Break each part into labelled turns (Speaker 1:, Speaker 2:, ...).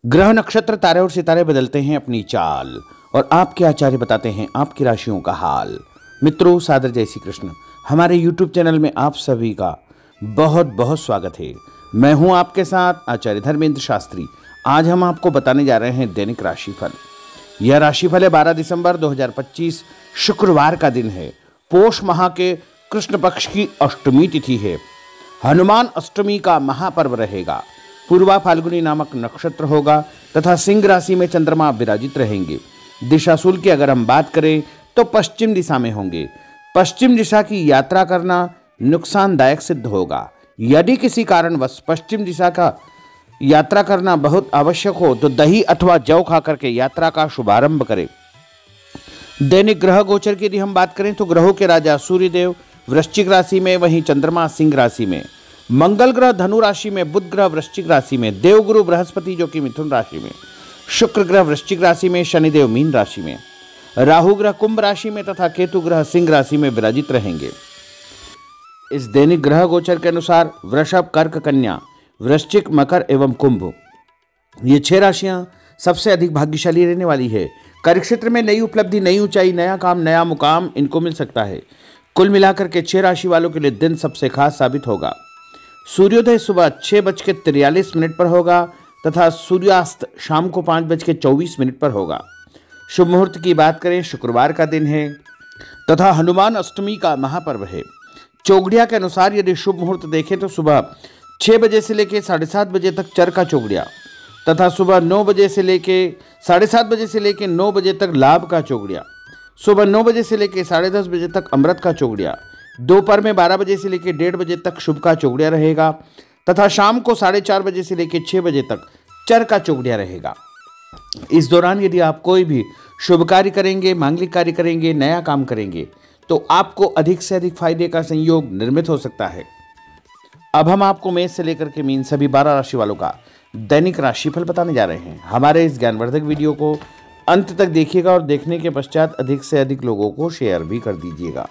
Speaker 1: ग्रह नक्षत्र तारे और सितारे बदलते हैं अपनी चाल और आपके आचार्य बताते हैं आपकी राशियों का हाल। मित्रों, सादर जय श्री कृष्ण। हमारे YouTube चैनल में आप सभी का बहुत बहुत स्वागत है। मैं हूं आपके साथ आचार्य धर्मेंद्र शास्त्री। आज हम आपको बताने जा रहे हैं दैनिक राशिफल। यह राशिफल है 12 दिसंबर 2025 शुक्रवार का दिन है। पोष माह के कृष्ण पक्ष की अष्टमी तिथि है। हनुमान अष्टमी का महापर्व रहेगा। पूर्वा फाल्गुनी नामक नक्षत्र होगा तथा सिंह राशि में चंद्रमा विराजित रहेंगे। दिशाशूल की अगर हम बात करें तो पश्चिम दिशा में होंगे। पश्चिम दिशा की यात्रा करना नुकसानदायक सिद्ध होगा। यदि किसी कारणवश पश्चिम दिशा का यात्रा करना बहुत आवश्यक हो तो दही अथवा जौ खा करके यात्रा का शुभारंभ करें। दैनिक ग्रह गोचर की यदि हम बात करें तो ग्रहों के राजा सूर्यदेव वृश्चिक राशि में, वहीं चंद्रमा सिंह राशि में, मंगल ग्रह धनु राशि में, बुध ग्रह वृश्चिक राशि में, देवगुरु बृहस्पति जो कि मिथुन राशि में, शुक्र ग्रह वृश्चिक राशि में, शनिदेव मीन राशि में, राहु ग्रह कुंभ राशि में तथा केतु ग्रह सिंह राशि में विराजित रहेंगे। इस दैनिक ग्रह गोचर के अनुसार वृषभ, कर्क, कन्या, वृश्चिक, मकर एवं कुंभ ये 6 राशियां सबसे अधिक भाग्यशाली रहने वाली है। कार्य क्षेत्र में नई उपलब्धि, नई ऊंचाई, नया काम, नया मुकाम इनको मिल सकता है। कुल मिलाकर के 6 राशि वालों के लिए दिन सबसे खास साबित होगा। सूर्योदय सुबह 6:43 पर होगा तथा सूर्यास्त शाम को 5:24 पर होगा। शुभ मुहूर्त की बात करें, शुक्रवार का दिन है तथा हनुमान अष्टमी का महापर्व है। चौगड़िया के अनुसार यदि शुभ मुहूर्त देखें तो सुबह 6 बजे से लेकर 7:30 बजे तक चर का चौगड़िया तथा सुबह 9 बजे से लेकर 7:30 बजे से लेकर 9 बजे तक लाभ का चौगड़िया, सुबह 9 बजे से लेकर 10:30 बजे तक अमृत का चौगड़िया, दोपहर में 12 बजे से लेकर 1:30 बजे तक शुभ का चौगड़िया रहेगा तथा शाम को 4:30 बजे से लेकर 6 बजे तक चर का चौगड़िया रहेगा। इस दौरान यदि आप कोई भी शुभ कार्य करेंगे, मांगलिक कार्य करेंगे, नया काम करेंगे तो आपको अधिक से अधिक फायदे का संयोग निर्मित हो सकता है। अब हम आपको मेष से लेकर के मीन सभी 12 राशि वालों का दैनिक राशिफल बताने जा रहे हैं। हमारे इस ज्ञानवर्धक वीडियो को अंत तक देखिएगा और देखने के पश्चात अधिक से अधिक लोगों को शेयर भी कर दीजिएगा।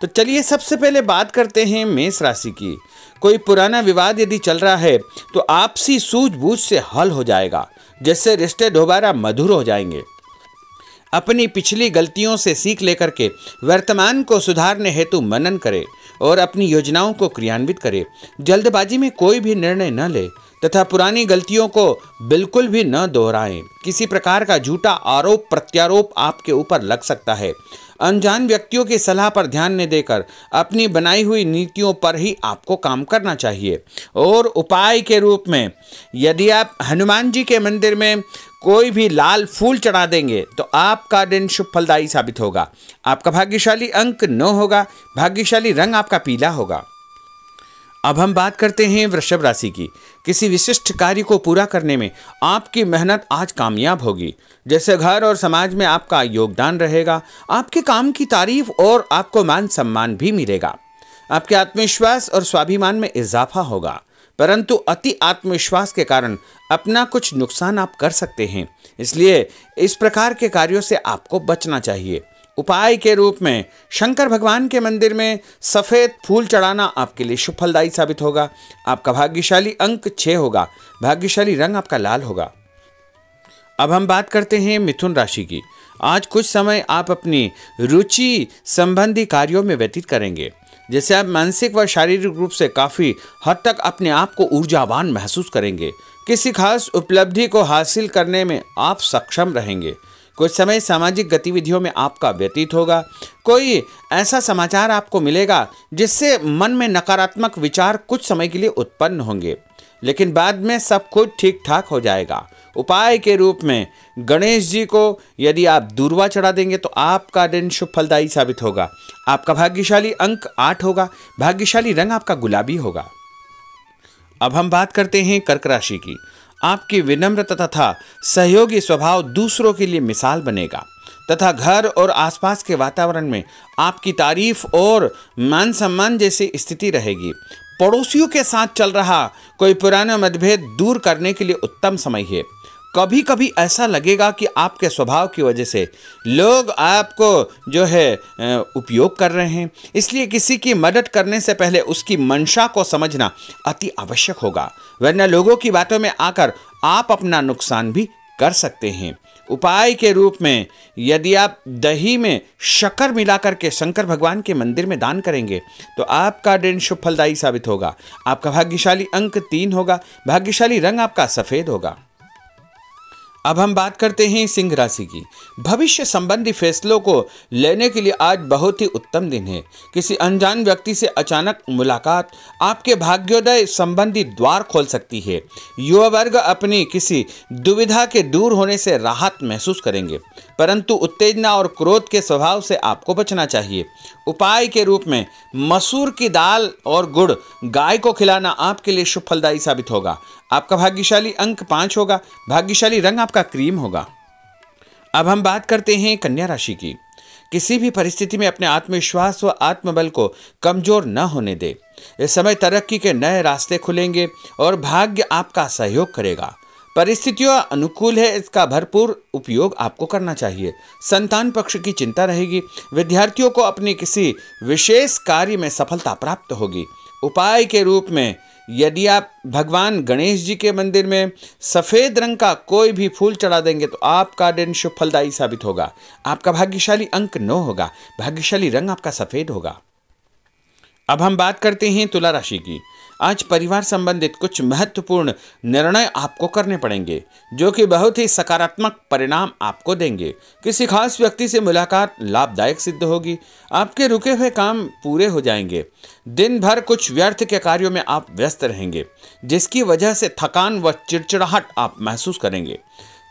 Speaker 1: तो चलिए सबसे पहले बात करते हैं मेष राशि की। कोई पुराना विवाद यदि चल रहा है तो आपसी सूझबूझ से हल हो जाएगा, जिससे रिश्ते दोबारा मधुर हो जाएंगे। अपनी पिछली गलतियों से सीख लेकर के वर्तमान को सुधारने हेतु मनन करें और अपनी योजनाओं को क्रियान्वित करें। जल्दबाजी में कोई भी निर्णय न ले तथा पुरानी गलतियों को बिल्कुल भी न दोहराएं। किसी प्रकार का झूठा आरोप प्रत्यारोप आपके ऊपर लग सकता है। अनजान व्यक्तियों की सलाह पर ध्यान न देकर अपनी बनाई हुई नीतियों पर ही आपको काम करना चाहिए। और उपाय के रूप में यदि आप हनुमान जी के मंदिर में कोई भी लाल फूल चढ़ा देंगे तो आपका दिन शुभ फलदायी साबित होगा। आपका भाग्यशाली अंक 9 होगा। भाग्यशाली रंग आपका पीला होगा। अब हम बात करते हैं वृषभ राशि की। किसी विशिष्ट कार्य को पूरा करने में आपकी मेहनत आज कामयाब होगी। जैसे घर और समाज में आपका योगदान रहेगा, आपके काम की तारीफ और आपको मान सम्मान भी मिलेगा। आपके आत्मविश्वास और स्वाभिमान में इजाफा होगा, परंतु अति आत्मविश्वास के कारण अपना कुछ नुकसान आप कर सकते हैं। इसलिए इस प्रकार के कार्यों से आपको बचना चाहिए। उपाय के रूप में शंकर भगवान के मंदिर में सफ़ेद फूल चढ़ाना आपके लिए शुभ फलदायी साबित होगा। आपका भाग्यशाली अंक 6 होगा। भाग्यशाली रंग आपका लाल होगा। अब हम बात करते हैं मिथुन राशि की। आज कुछ समय आप अपनी रुचि संबंधी कार्यों में व्यतीत करेंगे, जैसे आप मानसिक व शारीरिक रूप से काफ़ी हद तक अपने आप को ऊर्जावान महसूस करेंगे। किसी खास उपलब्धि को हासिल करने में आप सक्षम रहेंगे। कुछ समय सामाजिक गतिविधियों में आपका व्यतीत होगा। कोई ऐसा समाचार आपको मिलेगा जिससे मन में नकारात्मक विचार कुछ समय के लिए उत्पन्न होंगे, लेकिन बाद में सब कुछ ठीक ठाक हो जाएगा। उपाय के रूप में गणेश जी को यदि आप दूर्वा चढ़ा देंगे तो आपका दिन शुभ फलदायी साबित होगा। आपका भाग्यशाली अंक 8 होगा। भाग्यशाली रंग आपका गुलाबी होगा। अब हम बात करते हैं कर्क राशि की। आपकी विनम्रता तथा सहयोगी स्वभाव दूसरों के लिए मिसाल बनेगा तथा घर और आसपास के वातावरण में आपकी तारीफ और मान सम्मान जैसी स्थिति रहेगी। पड़ोसियों के साथ चल रहा कोई पुराना मतभेद दूर करने के लिए उत्तम समय है। कभी कभी ऐसा लगेगा कि आपके स्वभाव की वजह से लोग आपको जो है उपयोग कर रहे हैं, इसलिए किसी की मदद करने से पहले उसकी मंशा को समझना अति आवश्यक होगा, वरना लोगों की बातों में आकर आप अपना नुकसान भी कर सकते हैं। उपाय के रूप में यदि आप दही में शक्कर मिलाकर के शंकर भगवान के मंदिर में दान करेंगे तो आपका दिन शुभ फलदायी साबित होगा। आपका भाग्यशाली अंक 3 होगा। भाग्यशाली रंग आपका सफेद होगा। अब हम बात करते हैं सिंह राशि की। भविष्य संबंधी फैसलों को लेने के लिए आज बहुत ही उत्तम दिन है। किसी अनजान व्यक्ति से अचानक मुलाकात आपके भाग्योदय संबंधी द्वार खोल सकती है। युवा वर्ग अपनी किसी दुविधा के दूर होने से राहत महसूस करेंगे, परंतु उत्तेजना और क्रोध के स्वभाव से आपको बचना चाहिए। उपाय के रूप में मसूर की दाल और गुड़ गाय को खिलाना आपके लिए शुभ फलदायी साबित होगा। आपका भाग्यशाली अंक 5 होगा। भाग्यशाली रंग आपका क्रीम होगा। अब हम बात करते हैं कन्या राशि की। किसी भी परिस्थिति में अपने आत्मविश्वास व आत्मबल को कमजोर न होने दे। इस समय तरक्की के नए रास्ते खुलेंगे और भाग्य आपका सहयोग करेगा। परिस्थितियां अनुकूल है, इसका भरपूर उपयोग आपको करना चाहिए। संतान पक्ष की चिंता रहेगी। विद्यार्थियों को अपनी किसी विशेष कार्य में सफलता प्राप्त होगी। उपाय के रूप में यदि आप भगवान गणेश जी के मंदिर में सफेद रंग का कोई भी फूल चढ़ा देंगे तो आपका दिन शुभ फलदायी साबित होगा। आपका भाग्यशाली अंक 9 होगा। भाग्यशाली रंग आपका सफेद होगा। अब हम बात करते हैं तुला राशि की। आज परिवार संबंधित कुछ महत्वपूर्ण निर्णय आपको करने पड़ेंगे जो कि बहुत ही सकारात्मक परिणाम आपको देंगे। किसी खास व्यक्ति से मुलाकात लाभदायक सिद्ध होगी। आपके रुके हुए काम पूरे हो जाएंगे। दिन भर कुछ व्यर्थ के कार्यों में आप व्यस्त रहेंगे, जिसकी वजह से थकान व चिड़चिड़ाहट आप महसूस करेंगे।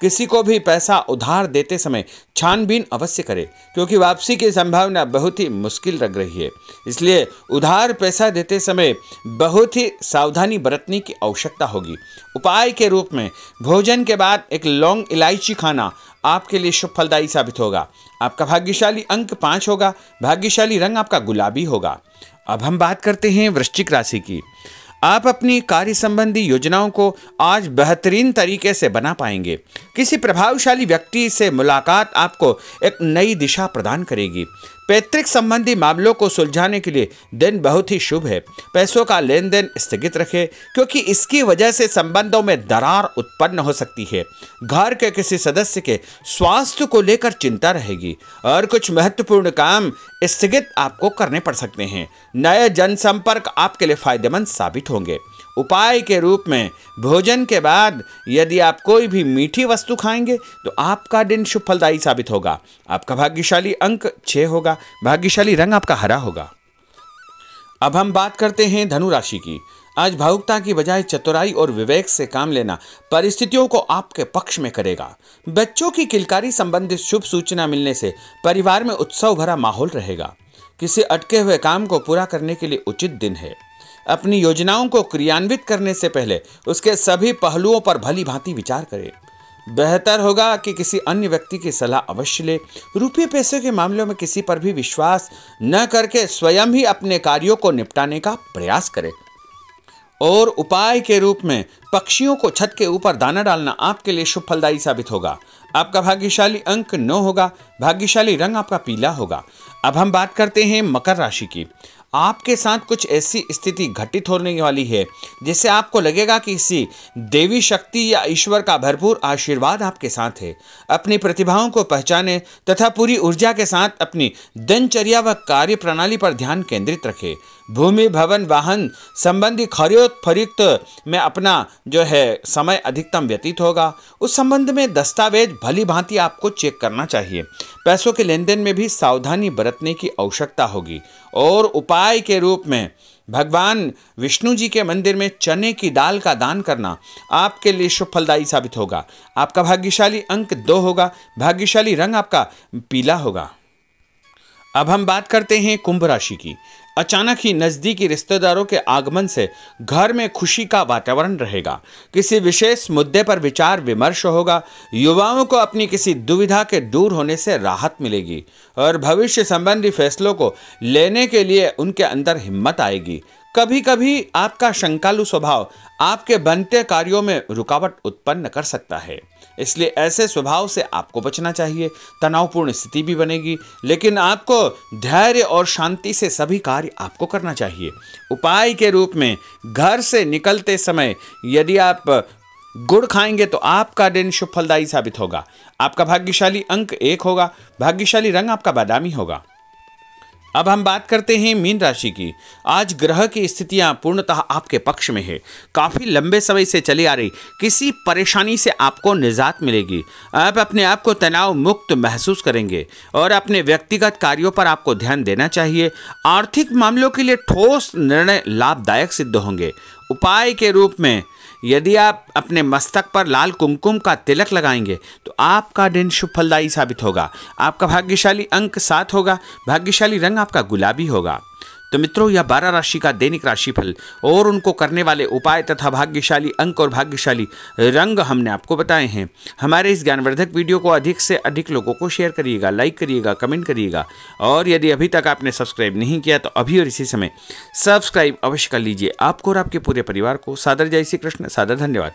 Speaker 1: किसी को भी पैसा उधार देते समय छानबीन अवश्य करें, क्योंकि वापसी की संभावना बहुत ही मुश्किल लग रही है। इसलिए उधार पैसा देते समय बहुत ही सावधानी बरतने की आवश्यकता होगी। उपाय के रूप में भोजन के बाद एक लौंग इलायची खाना आपके लिए शुभ फलदायी साबित होगा। आपका भाग्यशाली अंक 5 होगा। भाग्यशाली रंग आपका गुलाबी होगा। अब हम बात करते हैं वृश्चिक राशि की। आप अपनी कार्य संबंधी योजनाओं को आज बेहतरीन तरीके से बना पाएंगे। किसी प्रभावशाली व्यक्ति से मुलाकात आपको एक नई दिशा प्रदान करेगी। पैतृक संबंधी मामलों को सुलझाने के लिए दिन बहुत ही शुभ है। पैसों का लेन देन स्थगित रखें, क्योंकि इसकी वजह से संबंधों में दरार उत्पन्न हो सकती है। घर के किसी सदस्य के स्वास्थ्य को लेकर चिंता रहेगी और कुछ महत्वपूर्ण काम स्थगित आपको करने पड़ सकते हैं। नए जनसंपर्क आपके लिए फायदेमंद साबित होंगे। उपाय के रूप में भोजन के बाद यदि आप कोई भी मीठी वस्तु खाएंगे तो आपका दिन शुभ फलदायी साबित होगा। आपका भाग्यशाली अंक 6 होगा। भाग्यशाली रंग आपका हरा होगा। अब हम बात करते हैं धनु राशि की। आज भावुकता की बजाय चतुराई और विवेक से काम लेना परिस्थितियों को आपके पक्ष में करेगा। बच्चों की किलकारी संबंधित शुभ सूचना मिलने से परिवार में उत्सव भरा माहौल रहेगा। किसी अटके हुए काम को पूरा करने के लिए उचित दिन है। अपनी योजनाओं को क्रियान्वित करने से पहले उसके सभी पहलुओं पर भली भांति विचार करें। बेहतर होगा कि किसी अन्य व्यक्ति की सलाह अवश्य ले। रुपये पैसे के मामलों में किसी पर भी विश्वास न करके स्वयं ही अपने कार्यों को निपटाने का प्रयास करें। और उपाय के रूप में पक्षियों को छत के ऊपर दाना डालना आपके लिए शुभ फलदायी साबित होगा। आपका भाग्यशाली अंक 9 होगा। भाग्यशाली रंग आपका पीला होगा। अब हम बात करते हैं मकर राशि की। आपके साथ कुछ ऐसी स्थिति घटित होने वाली है जिससे आपको लगेगा कि किसी देवी शक्ति या ईश्वर का भरपूर आशीर्वाद आपके साथ है। अपनी प्रतिभाओं को पहचानें तथा पूरी ऊर्जा के साथ अपनी दिनचर्या व कार्य प्रणाली पर ध्यान केंद्रित रखें। भूमि भवन वाहन संबंधी खरीद फरोख्त में अपना जो है समय अधिकतम व्यतीत होगा। उस संबंध में दस्तावेज भली भांति आपको चेक करना चाहिए। पैसों के लेन देन में भी सावधानी बरतने की आवश्यकता होगी। और उपाय के रूप में भगवान विष्णु जी के मंदिर में चने की दाल का दान करना आपके लिए शुभ फलदायी साबित होगा। आपका भाग्यशाली अंक 2 होगा। भाग्यशाली रंग आपका पीला होगा। अब हम बात करते हैं कुंभ राशि की। अचानक ही नज़दीकी रिश्तेदारों के आगमन से घर में खुशी का वातावरण रहेगा। किसी विशेष मुद्दे पर विचार विमर्श होगा। युवाओं को अपनी किसी दुविधा के दूर होने से राहत मिलेगी और भविष्य संबंधी फैसलों को लेने के लिए उनके अंदर हिम्मत आएगी। कभी कभी आपका शंकालु स्वभाव आपके बनते कार्यों में रुकावट उत्पन्न कर सकता है, इसलिए ऐसे स्वभाव से आपको बचना चाहिए। तनावपूर्ण स्थिति भी बनेगी, लेकिन आपको धैर्य और शांति से सभी कार्य आपको करना चाहिए। उपाय के रूप में घर से निकलते समय यदि आप गुड़ खाएंगे तो आपका दिन शुभ फलदायी साबित होगा। आपका भाग्यशाली अंक 1 होगा। भाग्यशाली रंग आपका बादामी होगा। अब हम बात करते हैं मीन राशि की। आज ग्रह की स्थितियां पूर्णतः आपके पक्ष में है। काफी लंबे समय से चली आ रही किसी परेशानी से आपको निजात मिलेगी। आप अपने आप को तनाव मुक्त महसूस करेंगे और अपने व्यक्तिगत कार्यों पर आपको ध्यान देना चाहिए। आर्थिक मामलों के लिए ठोस निर्णय लाभदायक सिद्ध होंगे। उपाय के रूप में यदि आप अपने मस्तक पर लाल कुमकुम का तिलक लगाएंगे तो आपका दिन शुभ फलदायी साबित होगा। आपका भाग्यशाली अंक 7 होगा। भाग्यशाली रंग आपका गुलाबी होगा। तो मित्रों, यह 12 राशि का दैनिक राशिफल और उनको करने वाले उपाय तथा भाग्यशाली अंक और भाग्यशाली रंग हमने आपको बताए हैं। हमारे इस ज्ञानवर्धक वीडियो को अधिक से अधिक लोगों को शेयर करिएगा, लाइक करिएगा, कमेंट करिएगा और यदि अभी तक आपने सब्सक्राइब नहीं किया तो अभी और इसी समय सब्सक्राइब अवश्य कर लीजिए। आपको और आपके पूरे परिवार को सादर जय श्री कृष्ण, सादर धन्यवाद।